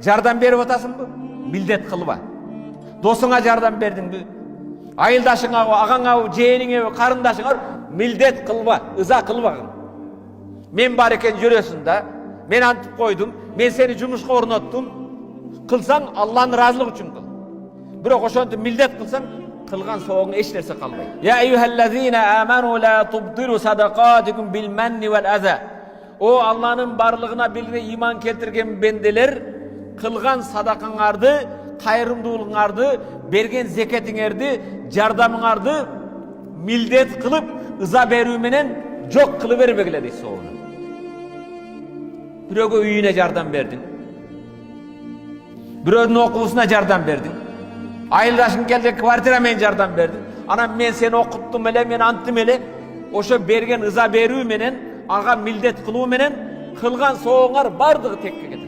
Жардам беріп атасың бы? Милдет қылба. Досыңа жардам бердің бі? Айылдашыңа, ағаңа, жиеніңе, қарындашыңа милдет қылба, ыза қылбағын. Мен бар екен жүресің да, мен антып қойдым, мен сені жұмысқа орнаттым. Қылсаң, Алланың разылығы үшін қыл. Бірақ ошонтип милдет қылсаң, қылған соғың еш нәрсе қалмайды. Я айюхаллазина аману ла тубдилу садақатикум бил манни вал аза. О Алланың барлығына белгілі иман келтірген бенделер, қылған садақаңарды, қайырымдылығыңарды, берген зекетіңерді, жардамыңарды милдет қылып, ыза беруменен жоқ қылып бербегіле дейді соғыны. Біреуге үйіне жардам бердің, біреудің оқуысына жардам бердің, айылдашың келді квартирамен жардам бердің, ана мен сені оқыттым еле, мен анттым еле, ошо берген ыза беруменен, аға милдет қылуменен қылған соғыңар бардығы текке кетеді.